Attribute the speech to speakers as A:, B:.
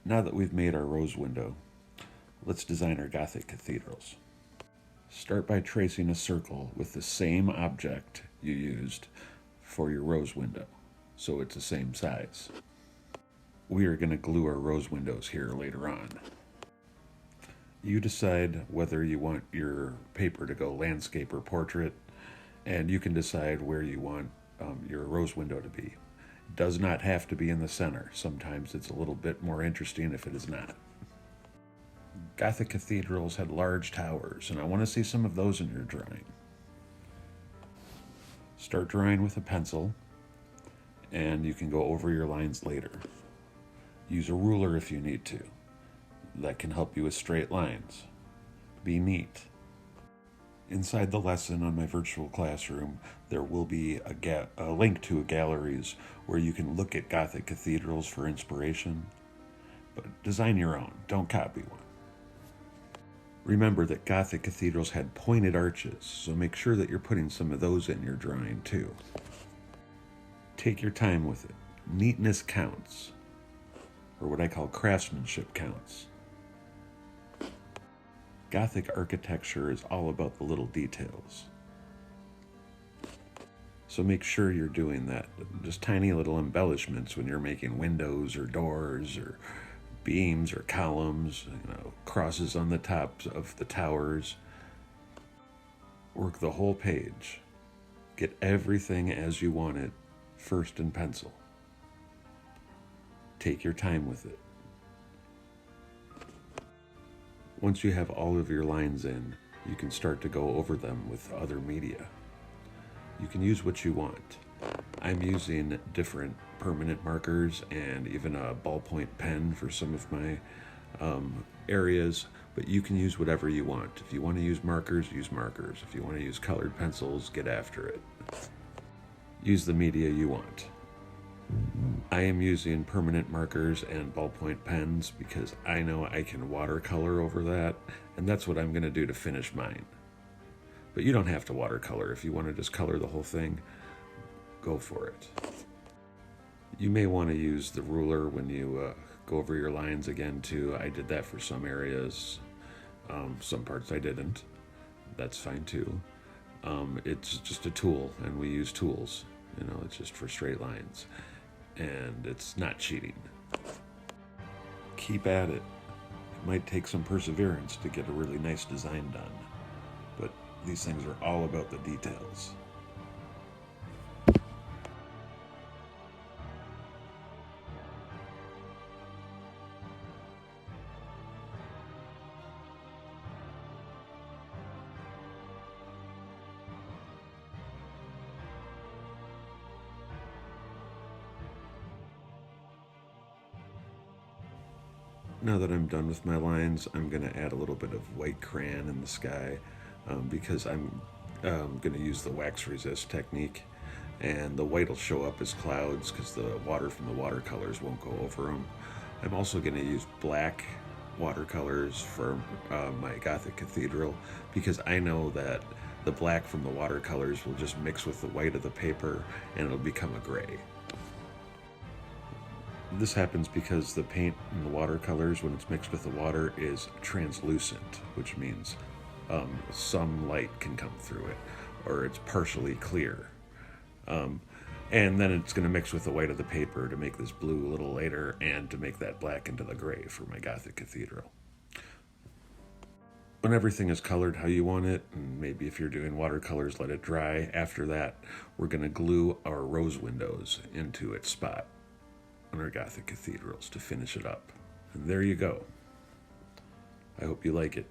A: Now that we've made our rose window, let's design our Gothic cathedrals. Start by tracing a circle with the same object you used for your rose window, so it's the same size. We are going to glue our rose windows here later on. You decide whether you want your paper to go landscape or portrait, and you can decide where you want your rose window to be. It does not have to be in the center. Sometimes it's a little bit more interesting if it is not. Gothic cathedrals had large towers, and I want to see some of those in your drawing. Start drawing with a pencil, and you can go over your lines later. Use a ruler if you need to. That can help you with straight lines. Be neat. Inside the lesson on my virtual classroom, there will be a link to galleries where you can look at Gothic cathedrals for inspiration. But design your own. Don't copy one. Remember that Gothic cathedrals had pointed arches, so make sure that you're putting some of those in your drawing too. Take your time with it. Neatness counts, or what I call craftsmanship counts. Gothic architecture is all about the little details. So make sure you're doing that. Just tiny little embellishments when you're making windows or doors or beams or columns, crosses on the tops of the towers. Work the whole page. Get everything as you want it, first in pencil. Take your time with it. Once you have all of your lines in, you can start to go over them with other media. You can use what you want. I'm using different permanent markers and even a ballpoint pen for some of my areas, but you can use whatever you want. If you want to use markers, use markers. If you want to use colored pencils, get after it. Use the media you want. I am using permanent markers and ballpoint pens because I know I can watercolor over that, and that's what I'm going to do to finish mine. But you don't have to watercolor. If you want to just color the whole thing, go for it. You may want to use the ruler when you go over your lines again too. I did that for some areas. Some parts I didn't. That's fine too. It's just a tool, and we use tools. It's just for straight lines. And it's not cheating. Keep at it. It might take some perseverance to get a really nice design done, but these things are all about the details. Now that I'm done with my lines, I'm going to add a little bit of white crayon in the sky because I'm going to use the wax resist technique, and the white will show up as clouds because the water from the watercolors won't go over them. I'm also going to use black watercolors for my Gothic cathedral because I know that the black from the watercolors will just mix with the white of the paper and it'll become a gray. This happens because the paint in the watercolors, when it's mixed with the water, is translucent, which means some light can come through it, or it's partially clear. And then it's going to mix with the white of the paper to make this blue a little later and to make that black into the gray for my Gothic cathedral. When everything is colored how you want it, and maybe if you're doing watercolors, let it dry. After that, we're going to glue our rose windows into its spot on our Gothic cathedrals to finish it up. And there you go. I hope you like it.